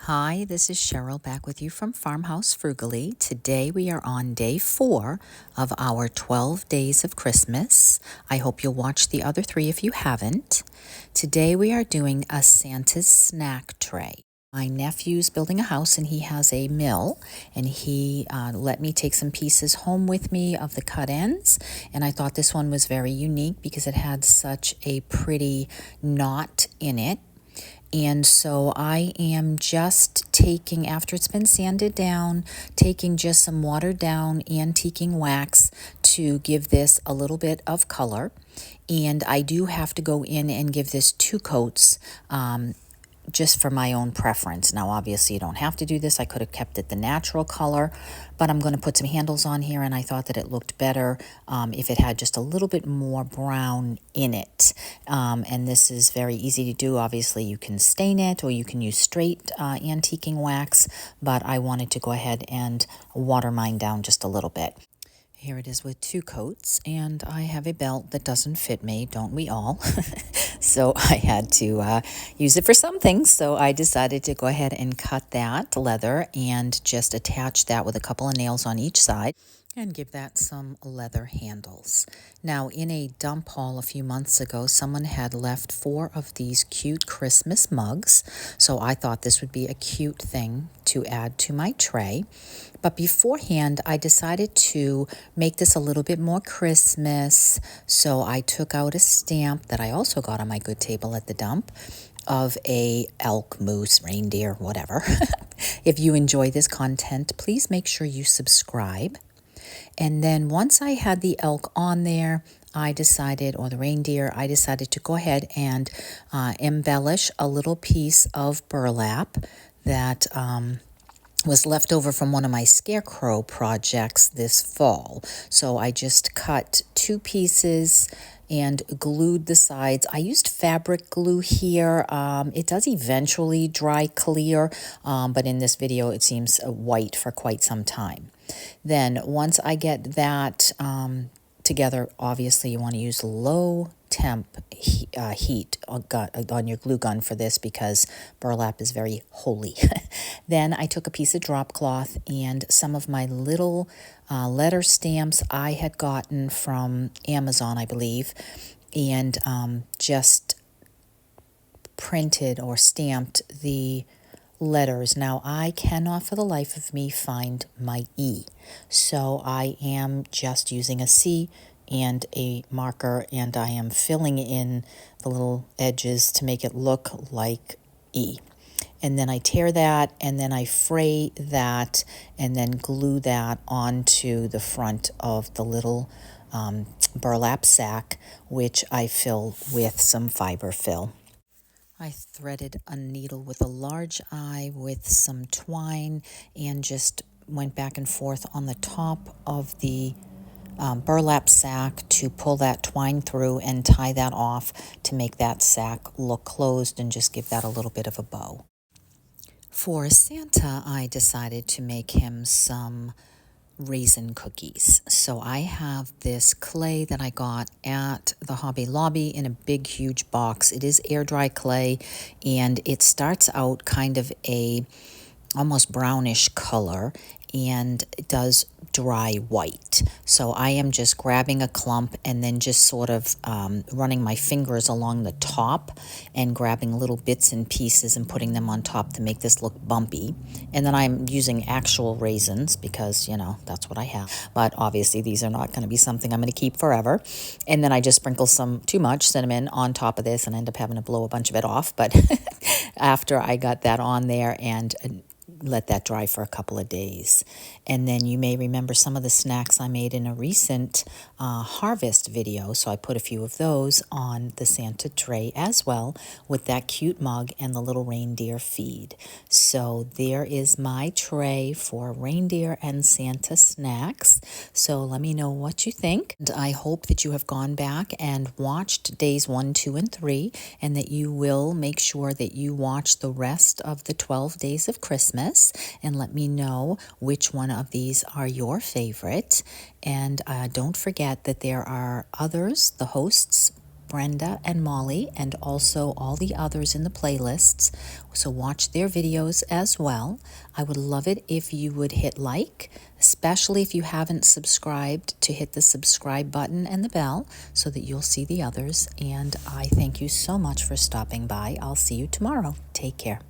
Hi, this is Cheryl back with you from Farmhouse Frugally. Today we are on day 4 of our 12 days of Christmas. I hope you'll watch the other 3 if you haven't. Today we are doing a Santa's snack tray. My nephew's building a house and he has a mill, and he let me take some pieces home with me of the cut ends, and I thought this one was very unique because it had such a pretty knot in it. And so I am just taking, after it's been sanded down, taking just some watered down antiquing wax to give this a little bit of color. And I do have to go in and give this 2 coats just for my own preference. Now, obviously, you don't have to do this. I could have kept it the natural color, but I'm going to put some handles on here, and I thought that it looked better if it had just a little bit more brown in it. And this is very easy to do. Obviously, you can stain it or you can use straight antiquing wax, but I wanted to go ahead and water mine down just a little bit. Here it is with 2 coats, and I have a belt that doesn't fit me, don't we all? So I had to use it for some things, so I decided to go ahead and cut that leather and just attach that with a couple of nails on each side and give that some leather handles. Now, in a dump haul a few months ago, someone had left 4 of these cute Christmas mugs, so I thought this would be a cute thing to add to my tray. But beforehand, I decided to make this a little bit more Christmas, so I took out a stamp that I also got on my good table at the dump of a elk, moose, reindeer, whatever. If you enjoy this content, please make sure you subscribe. And then once I had the elk on there, I decided, or the reindeer, I decided to go ahead and embellish a little piece of burlap that was left over from one of my scarecrow projects this fall. So I just cut 2 pieces and glued the sides. I used fabric glue here. It does eventually dry clear, but in this video it seems white for quite some time. Then once I get that together, obviously you want to use low temp heat on your glue gun for this because burlap is very holy. Then I took a piece of drop cloth and some of my little letter stamps I had gotten from Amazon, I believe, and just printed or stamped the letters. Now, I cannot for the life of me find my E, so I am just using a C and a marker, and I am filling in the little edges to make it look like E. And then I tear that, and then I fray that, and then glue that onto the front of the little burlap sack, which I fill with some fiber fill. I threaded a needle with a large eye with some twine and just went back and forth on the top of the burlap sack to pull that twine through and tie that off to make that sack look closed and just give that a little bit of a bow. For Santa, I decided to make him some raisin cookies. So I have this clay that I got at the Hobby Lobby in a big, huge box. It is air dry clay, and it starts out kind of a almost brownish color, and it does dry white. So I am just grabbing a clump and then just sort of running my fingers along the top and grabbing little bits and pieces and putting them on top to make this look bumpy. And then I'm using actual raisins because, you know, that's what I have. But obviously these are not going to be something I'm going to keep forever. And then I just sprinkle some, too much cinnamon on top of this and end up having to blow a bunch of it off. But after I got that on there and let that dry for a couple of days. And then you may remember some of the snacks I made in a recent harvest video. So I put a few of those on the Santa tray as well with that cute mug and the little reindeer feed. So there is my tray for reindeer and Santa snacks. So let me know what you think. And I hope that you have gone back and watched days 1, 2, and 3, and that you will make sure that you watch the rest of the 12 days of Christmas and let me know which one of these are your favorite. And don't forget that there are others, the hosts Brenda and Molly, and also all the others in the playlists. So watch their videos as well. I would love it if you would hit like, especially if you haven't subscribed, to hit the subscribe button and the bell so that you'll see the others. And I thank you so much for stopping by. I'll see you tomorrow. Take care.